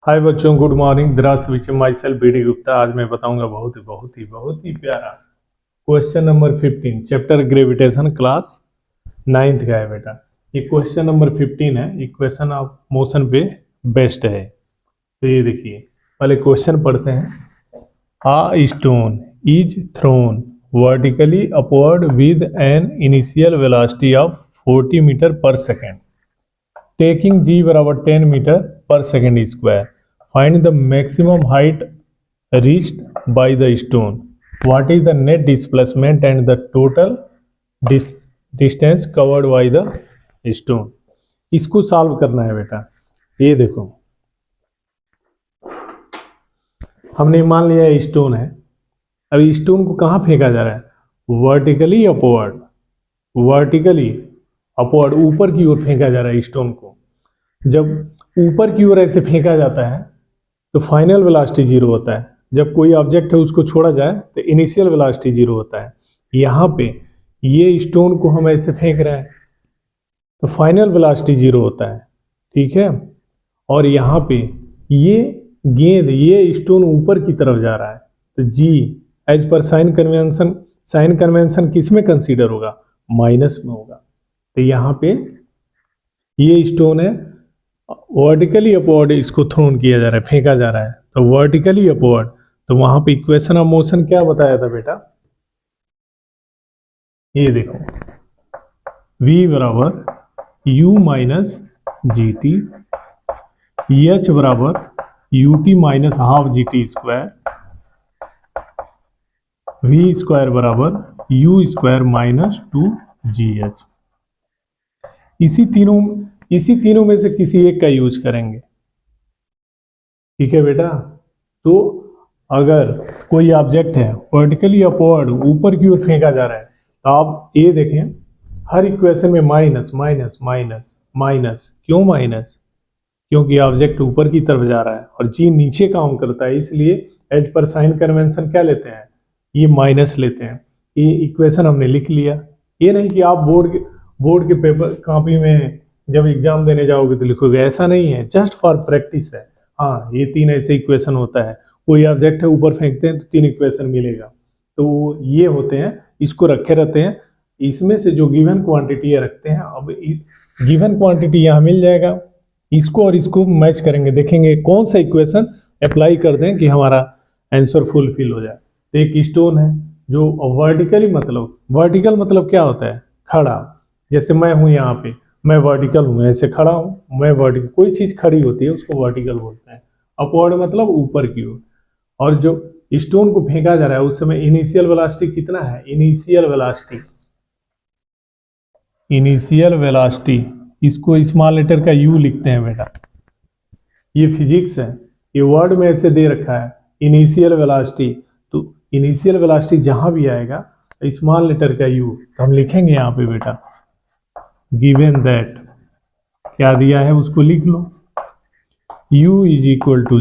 हाय बच्चों, good morning. दरास्त विच myself B D Gupta. आज मैं बताऊंगा बहुत ही प्यारा question number 15 chapter gravitation class 9th का है बेटा। ये क्वेश्चन नंबर 15 है। ये क्वेश्चन ऑफ मोशन पे बेस्ड है। तो ये देखिए, पहले क्वेश्चन पढ़ते हैं। A stone is thrown vertically upward with an initial velocity of 40 meter per second. Taking g बराबर 10 metre per second square, find the maximum height reached by the stone. What is the net displacement and the total distance covered by the stone? इसको solve करना है बेटा। ये देखो, हमने मान लिया स्टोन है। अब स्टोन को कहाँ फेंका जा रहा है? वर्टिकली अपवर्ड, वर्टिकली अपवर्ड, ऊपर की ओर फेंका जा रहा है स्टोन को। जब ऊपर की ओर ऐसे फेंका जाता है तो फाइनल वेलोसिटी जीरो होता है। जब कोई ऑब्जेक्ट है उसको छोड़ा जाए तो इनिशियल वेलोसिटी जीरो होता है। यहाँ पे ये स्टोन को हम ऐसे फेंक रहे हैं तो फाइनल वेलोसिटी जीरो होता है, ठीक है। और यहाँ पे ये गेंद, ये स्टोन ऊपर की तरफ जा रहा है तो जी एज पर साइन कन्वेंशन किस में कंसीडर होगा? माइनस में होगा। तो यहाँ पे ये स्टोन है, वर्टिकली अपवर्ड इसको थ्रोन किया जा रहा है, फेंका जा रहा है, तो वर्टिकली अपवर्ड। तो वहां पे इक्वेशन ऑफ मोशन क्या बताया था बेटा? ये देखो, v बराबर u minus g t, h बराबर u t minus half g t square, v square बराबर u स्क्वायर माइनस 2gh। इसी तीनों में से किसी एक का यूज करेंगे, ठीक है बेटा। तो अगर कोई ऑब्जेक्ट है वर्टिकली अपवर्ड, ऊपर की ओर फेंका जा रहा है, तो आप ये देखें, हर इक्वेशन में माइनस माइनस माइनस माइनस। क्यों माइनस? क्योंकि ऑब्जेक्ट ऊपर की तरफ जा रहा है और जी नीचे काम करता है, इसलिए एज पर साइन कन्वेंशन क्या लेते हैं? ये माइनस लेते हैं। ये इक्वेशन हमने लिख लिया। ये नहीं कि आप बोर्ड के पेपर कॉपी में जब एग्जाम देने जाओगे तो लिखोगे, ऐसा नहीं है, जस्ट फॉर प्रैक्टिस है। हाँ, ये तीन ऐसे इक्वेशन होता है। कोई ऑब्जेक्ट है ऊपर फेंकते हैं तो तीन इक्वेशन मिलेगा, तो ये होते हैं, इसको रखे रहते हैं। इसमें से जो गिवन क्वांटिटी रखते हैं, अब गिवन क्वांटिटी यहाँ मिल जाएगा, इसको और इसको मैच करेंगे, देखेंगे कौन सा इक्वेशन अप्लाई कर दें कि हमारा आंसर फुलफिल हो जाए। तो एक स्टोन है जो वर्टिकल मतलब क्या होता है? खड़ा। जैसे मैं हूं यहाँ पे, मैं वर्टिकल हूँ, ऐसे खड़ा हूँ, मैं वर्टिकल। कोई चीज खड़ी होती है उसको वर्टिकल बोलते हैं। अपवर्ड मतलब ऊपर की ओर। और जो स्टोन को फेंका जा रहा है उस समय इनिशियल वेलोसिटी कितना है? इनिशियल वेलोसिटी इसको स्मॉल लेटर का यू लिखते हैं बेटा। ये फिजिक्स है, ये वर्ड में ऐसे दे रखा है इनिशियल वेलोसिटी। तो इनिशियल वेलोसिटी जहां भी आएगा स्मॉल लेटर का यू, तो हम लिखेंगे यहाँ पे बेटा, गिवन दैट क्या दिया है उसको लिख लो, u is equal to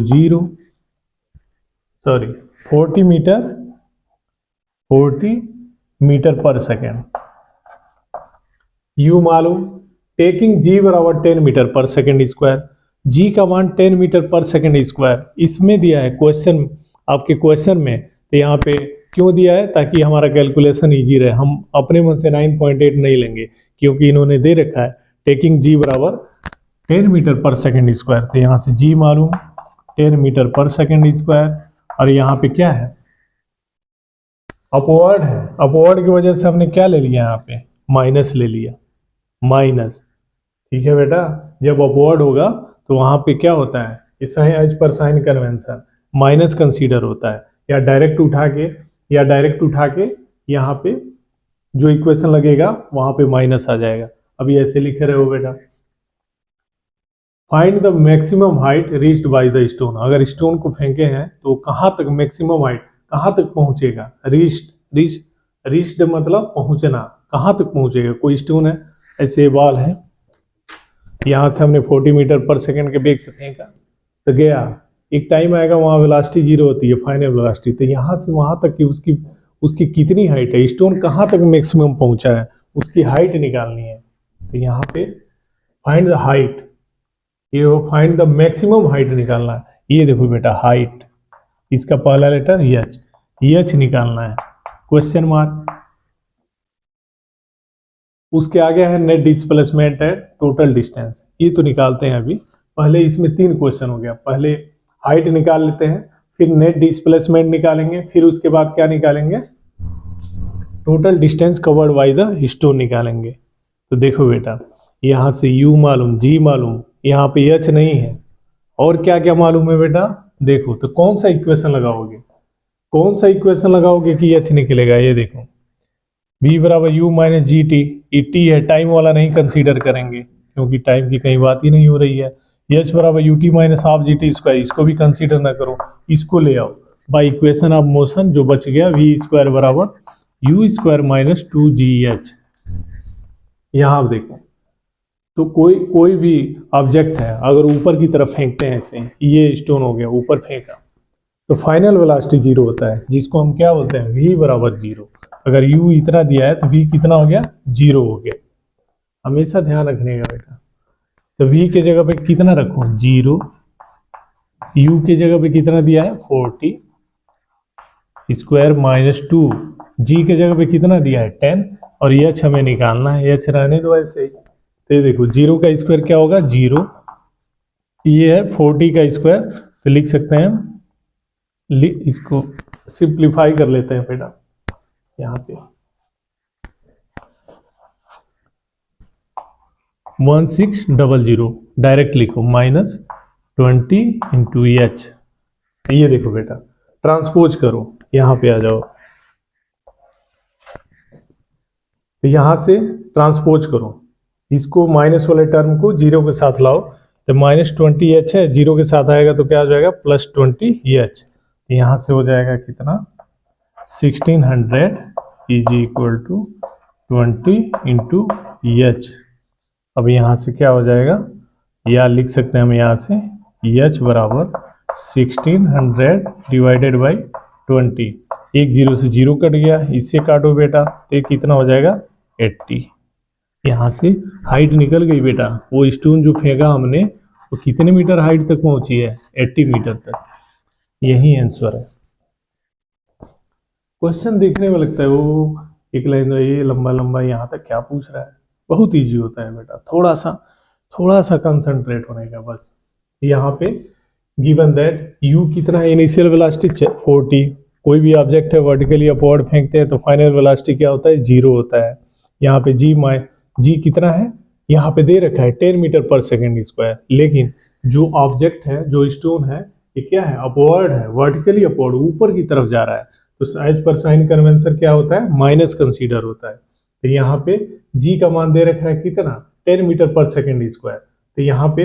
40 metre per second. u मालूम, टेकिंग g बराबर 10 metre per second square. g का मान 10 मीटर पर सेकेंड स्क्वायर इसमें दिया है क्वेश्चन, आपके क्वेश्चन में। तो यहाँ पे क्यों दिया है? ताकि हमारा कैलकुलेशन इजी रहे। हम अपने मन से 9.8 नहीं लेंगे, क्योंकि इन्होंने दे रखा है टेकिंग जी बराबर 10 मीटर पर सेकेंड स्क्वायर। तो यहाँ से जी मालूम 10 मीटर पर सेकेंड स्क्वायर, और यहाँ पे क्या है? अपवर्ड है। अपवर्ड की वजह से हमने क्या ले लिया? यहाँ पे माइनस ले लिया, माइनस, ठीक है बेटा। जब अपवर्ड होगा तो वहां पे क्या होता है? इस as per sign convention minus consider होता है, या डायरेक्ट उठा के यहाँ पे जो इक्वेशन लगेगा वहां पे माइनस आ जाएगा। अभी ऐसे लिखे रहे हो बेटा, find the maximum height reached by the stone. अगर स्टोन को फेंके हैं तो कहाँ तक मैक्सिमम हाइट, कहाँ तक पहुंचेगा? रीच्ड मतलब पहुंचना, कहाँ तक पहुंचेगा? कोई स्टोन है, ऐसे बाल है, यहाँ से हमने 40 मीटर पर सेकेंड के वेग से फेंका तो गया। एक टाइम आएगा वहां वेलोसिटी जीरो होती है, फाइनल वेलोसिटी। तो यहाँ से वहां तक की उसकी कितनी हाइट है, स्टोन कहाँ तक मैक्सिमम पहुंचा है, उसकी हाइट निकालनी है। तो यहाँ पे फाइंड द हाइट, ये फाइंड द मैक्सिमम हाइट निकालना है। ये देखो बेटा हाइट, इसका पहला लेटर एच, एच निकालना है, क्वेश्चन मार्क। उसके आगे है net displacement eight total distance, ये तो निकालते हैं अभी। पहले इसमें 3 क्वेश्चन हो गया, पहले हाइट निकाल लेते हैं, फिर नेट डिस्प्लेसमेंट निकालेंगे, फिर उसके बाद क्या निकालेंगे, total distance covered by the stone निकालेंगे। तो देखो बेटा, यहाँ से u मालूम, g मालूम, यहाँ पे h नहीं है, और क्या क्या मालूम है बेटा, देखो तो कौन सा इक्वेशन लगाओगे, कौन सा इक्वेशन लगाओगे कि h निकलेगा, ये देखो v बराबर u माइनस जी टी, ये t है, टाइम वाला नहीं कंसीडर करेंगे क्योंकि टाइम की कहीं बात ही नहीं हो रही है। h बराबर u t minus half g t square, इसको भी कंसीडर ना करो, इसको ले आओ बाई इक्वेशन ऑफ मोशन, जो बच गया v स्क्वायर बराबर यू स्क्वायर माइनस 2gh। यहाँ आप देखो, तो कोई भी ऑब्जेक्ट है अगर ऊपर की तरफ फेंकते हैं ऐसे, ये स्टोन हो गया ऊपर फेंका, तो फाइनल वेलोसिटी 0 होता है, जिसको हम क्या बोलते हैं, v बराबर 0। अगर u इतना दिया है तो v कितना हो गया, 0 हो गया। हमेशा ध्यान रखने का बेटा, तो v के जगह पे कितना रखो, 0, u के जगह पे कितना दिया है, 40 स्क्वायर माइनस 2, g के जगह पे कितना दिया है, 10, और h हमें निकालना है, h रहने दो ऐसे ही। तो देखो 0 का स्क्वायर क्या होगा, 0, ये है 40 का स्क्वायर, तो लिख सकते हैं, इसको सिंप्लीफाई कर लेते हैं बेटा, यहाँ पे 1600 डायरेक्ट लिखो, माइनस 20 इंटू एच। ये देखो बेटा, ट्रांसपोज करो, यहाँ पे आ जाओ, तो यहाँ से ट्रांसपोज करो, इसको माइनस वाले टर्म को 0 के साथ लाओ, तो माइनस 20h है, 0 के साथ आएगा तो क्या हो जाएगा, प्लस 20h। यहाँ से हो जाएगा कितना, 1600 is equal to 20 into H. अब यहाँ से क्या हो जाएगा, या लिख सकते हैं हम यहाँ से, एच बराबर 1600 डिवाइडेड बाई 20, एक 0 से 0 कट गया, इससे काटो बेटा तो ये कितना हो जाएगा, 80। यहाँ से हाइट निकल गई बेटा, वो स्टोन जो फेंका हमने वो कितने मीटर हाइट तक पहुंची है, 80 मीटर तक। यही आंसर है। क्वेश्चन देखने में लगता है वो एक लाइन ये लंबा लंबा, यहाँ तक क्या पूछ रहा है, बहुत इजी होता है बेटा, थोड़ा सा कंसंट्रेट होने का बस। यहाँ पे गिवन दैट u कितना है, इनिशियल वेलोसिटी 40, कोई भी ऑब्जेक्ट है वर्टिकली अपवर्ड फेंकते हैं तो फाइनल वेलोसिटी क्या होता है, 0 होता है। यहाँ पे g कितना है, यहाँ पे दे रखा है 10 मीटर पर सेकेंड स्क्वायर, लेकिन जो ऑब्जेक्ट है, जो स्टोन है, ये क्या है, अपवर्ड है, वर्टिकली अपवर्ड, ऊपर की तरफ जा रहा है, तो एज पर साइन कन्वेंशन क्या होता है, माइनस कंसीडर होता है। तो यहाँ पे g का मान दे रखा है कितना, 10 मीटर पर सेकेंड स्क्वायर, तो यहाँ पे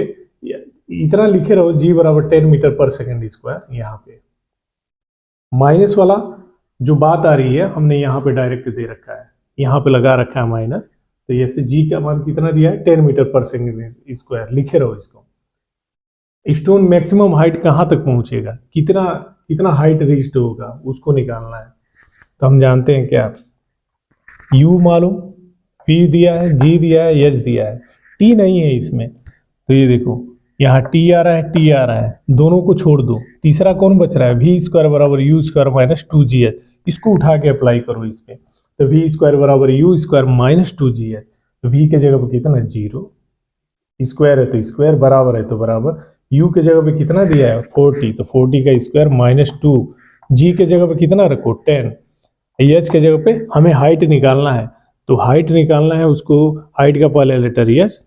इतना लिखे रहो, g बराबर 10 मीटर पर सेकेंड स्क्वायर। यहाँ पे माइनस वाला जो बात आ रही है हमने यहाँ पे डायरेक्ट दे रखा है, यहाँ पे लगा रखा है माइनस, तो ये से g का मान कितना दिया है, 10 मीटर पर सेकेंड स्क्वायर, लिखे रहो इसको। स्टोन मैक्सिमम हाइट कहाँ तक पहुंचेगा, कितना हाइट रीच्ड होगा, उसको निकालना है। तो हम जानते हैं क्या, u मालूम, p दिया है, g दिया है, h दिया है, t नहीं है इसमें, तो ये देखो यहाँ t आ रहा है, t आ रहा है, दोनों को छोड़ दो, तीसरा कौन बच रहा है, v स्क्वायर बराबर u स्क्वायर माइनस 2gh, इसको उठा के अप्लाई करो इस पे, तो v स्क्वायर बराबर u स्क्वायर माइनस 2gh, तो v के जगह पे कितना, 0, स्क्वायर है तो स्क्वायर, बराबर है तो बराबर, u के जगह पे कितना दिया है, 40, तो 40 का स्क्वायर माइनस 2, g के जगह पे कितना रखो, 10, h के जगह पे हमें हाइट निकालना है, तो हाइट निकालना है उसको, हाइट का पहले लेटर h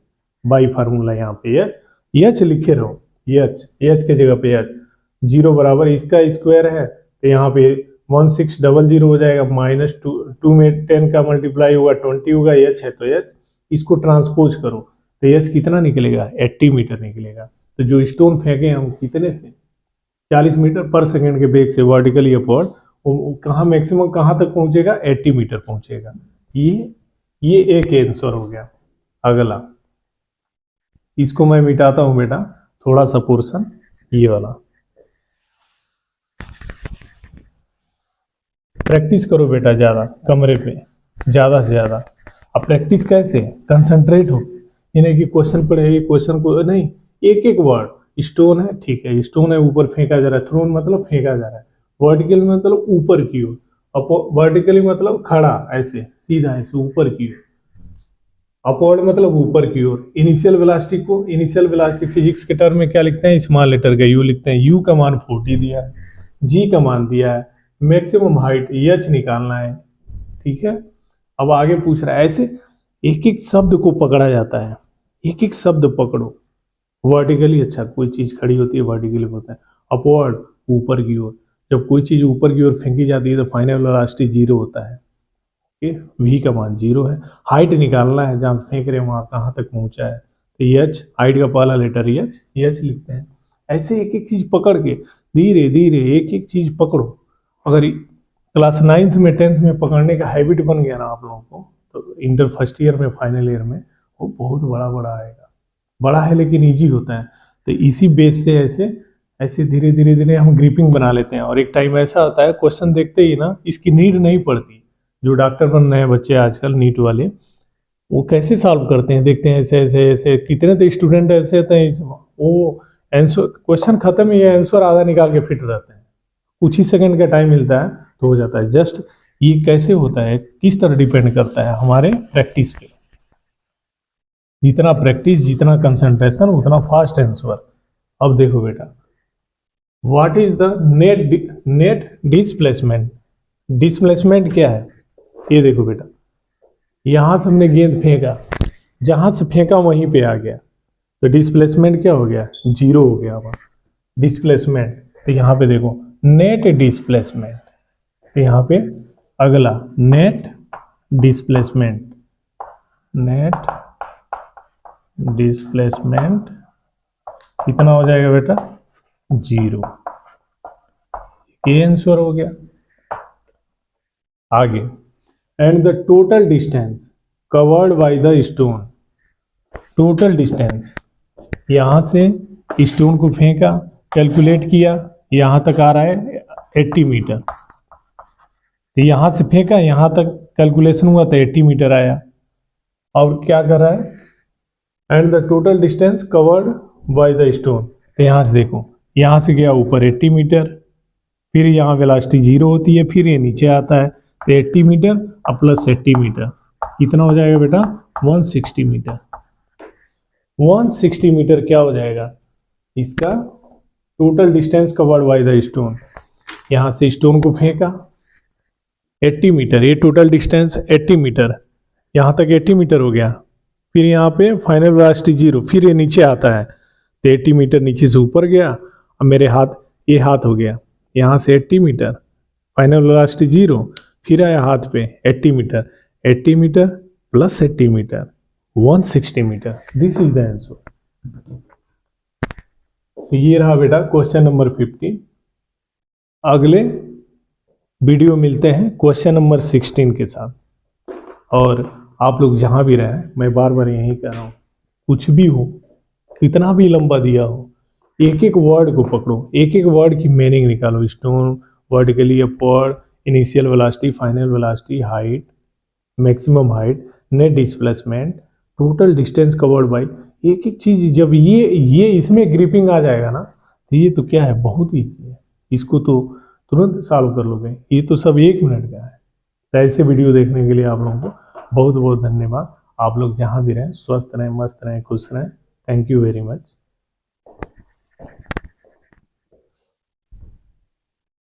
बाई फार्मूला, यहाँ पे h लिखे रहो, h के जगह पे h, 0 बराबर इसका स्क्वायर है, तो यहाँ पे 1600 हो जाएगा, माइनस 2 में 10 का मल्टीप्लाई होगा 20 होगा, h है तो h, इसको ट्रांसपोज करो, तो h कितना निकलेगा, 80 मीटर निकलेगा। तो जो स्टोन फेंके हम कितने से, 40 मीटर पर सेकेंड के वेग से वर्टिकली अपवर्ड, कहाँ मैक्सिमम कहाँ तक पहुंचेगा, 80 मीटर पहुंचेगा। ये एक आंसर हो गया। अगला इसको मैं मिटाता हूं बेटा, थोड़ा सा पोर्शन ये वाला, प्रैक्टिस करो बेटा, ज्यादा कमरे पे ज्यादा से ज्यादा। अब प्रैक्टिस कैसे, कंसंट्रेट हो, यानी कि क्वेश्चन पढ़े, क्वेश्चन को नहीं, एक एक वर्ड, स्टोन है, ठीक है, स्टोन है, ऊपर फेंका जा रहा है, थ्रोन मतलब फेंका जा रहा है, वर्टिकल मतलब ऊपर की ओर, वर्टिकली मतलब खड़ा ऐसे सीधा ऐसे ऊपर की ओर, अपवर्ड मतलब ऊपर की ओर। इनिशियल वेलोसिटी को, इनिशियल वेलोसिटी फिजिक्स के टर्म में क्या लिखते हैं, स्मॉल लेटर का यू लिखते हैं। यू का मान 40 दिया है, जी का मान दिया है, मैक्सिमम हाइट एच निकालना है, ठीक है। अब आगे पूछ रहा है, ऐसे एक एक शब्द को पकड़ा जाता है, एक एक शब्द पकड़ो। वर्टिकली, अच्छा कोई चीज खड़ी होती है वर्टिकली होता है, अपवर्ड ऊपर की ओर, जब कोई चीज ऊपर की ओर फेंकी जाती है तो फाइनल वेलोसिटी 0 होता है, वी का मान 0 है। हाइट निकालना है, जहां से फेंक रहे हैं वहां कहाँ तक पहुंचा है, तो एच, हाइट का पहला लेटर एच, एच लिखते हैं। ऐसे एक एक चीज पकड़ के धीरे धीरे एक एक चीज पकड़ो। अगर क्लास 9th में 10th में पकड़ने का हैबिट बन गया ना आप लोगों को, तो इंटर फर्स्ट ईयर में, फाइनल ईयर में वो बहुत बड़ा बड़ा आएगा। बड़ा है लेकिन इजी होता है। तो इसी बेस से ऐसे ऐसे धीरे धीरे धीरे हम ग्रिपिंग बना लेते हैं। और एक टाइम ऐसा आता है क्वेश्चन देखते ही ना इसकी नीड नहीं पड़ती। जो डॉक्टर बन रहे हैं बच्चे आजकल नीट वाले, वो कैसे सॉल्व करते हैं, देखते हैं ऐसे ऐसे ऐसे, कितने तो स्टूडेंट ऐसे होते हैं वो आंसर, क्वेश्चन खत्म ही है, आंसर आधा निकाल के फिट रहते हैं। कुछ ही सेकंड का टाइम मिलता है तो हो जाता है। जस्ट ये कैसे होता है, किस तरह डिपेंड करता है हमारे प्रैक्टिस पे। जितना प्रैक्टिस, जितना कंसंट्रेशन, उतना फास्ट आंसर। अब देखो बेटा, what is the net displacement. Displacement क्या है, ये देखो बेटा, यहां से हमने गेंद फेंका, जहां से फेंका वहीं पे आ गया, तो डिस्प्लेसमेंट क्या हो गया, 0 हो गया। वहां डिस्प्लेसमेंट, तो यहां पे देखो नेट डिस्प्लेसमेंट, तो यहां पे अगला नेट डिस्प्लेसमेंट, नेट डिस्प्लेसमेंट कितना हो जाएगा बेटा, 0। ये आंसर हो गया। आगे, and the total distance covered by the stone. Total distance, यहां से स्टोन को फेंका, कैलकुलेट किया, यहां तक आ रहा है 80 मीटर। तो यहां से फेंका, यहां तक कैलकुलेशन हुआ तो 80 मीटर आया। और क्या कर रहा है, and the total distance covered by the stone. तो यहां से देखो, यहां से गया ऊपर 80 मीटर, फिर यहाँ वेलोसिटी 0 होती है, फिर ये नीचे आता है, तो 80 मीटर और प्लस 80 मीटर कितना हो जाएगा बेटा, 160 मीटर। 160 मीटर क्या हो जाएगा, इसका total distance covered by the stone. यहां से स्टोन को फेंका 80 मीटर, ये टोटल डिस्टेंस 80 मीटर, यहां तक 80 मीटर हो गया। फिर यहाँ पे फाइनल वेलोसिटी 0, फिर ये नीचे आता है, तो 80 मीटर नीचे से ऊपर गया। अब मेरे हाथ, ये हाथ हो गया, यहाँ से 80 मीटर, फाइनल वेलोसिटी 0, फिर आया हाथ पे 80 metre, 80 metre plus 80 metre 160 metre. This is the answer. तो ये रहा बेटा क्वेश्चन नंबर 50। अगले वीडियो मिलते हैं क्वेश्चन नंबर 16 के साथ। और आप लोग जहां भी रहें, मैं बार बार यही कह रहा हूँ, कुछ भी हो, कितना भी लंबा दिया हो, एक एक वर्ड को पकड़ो, एक एक वर्ड की मीनिंग निकालो। Stone, vertically upward, initial velocity, final velocity, height, maximum height, net displacement, total distance covered by, एक एक चीज जब ये इसमें ग्रिपिंग आ जाएगा ना, तो ये तो क्या है, बहुत ईजी है, इसको तो तुरंत सॉल्व कर लोगे। ये तो सब 1 मिनट का है। तो ऐसे वीडियो देखने के लिए आप लोगों को बहुत बहुत धन्यवाद। आप लोग जहाँ भी रहें स्वस्थ रहें, मस्त रहें, खुश रहें। Thank you very much.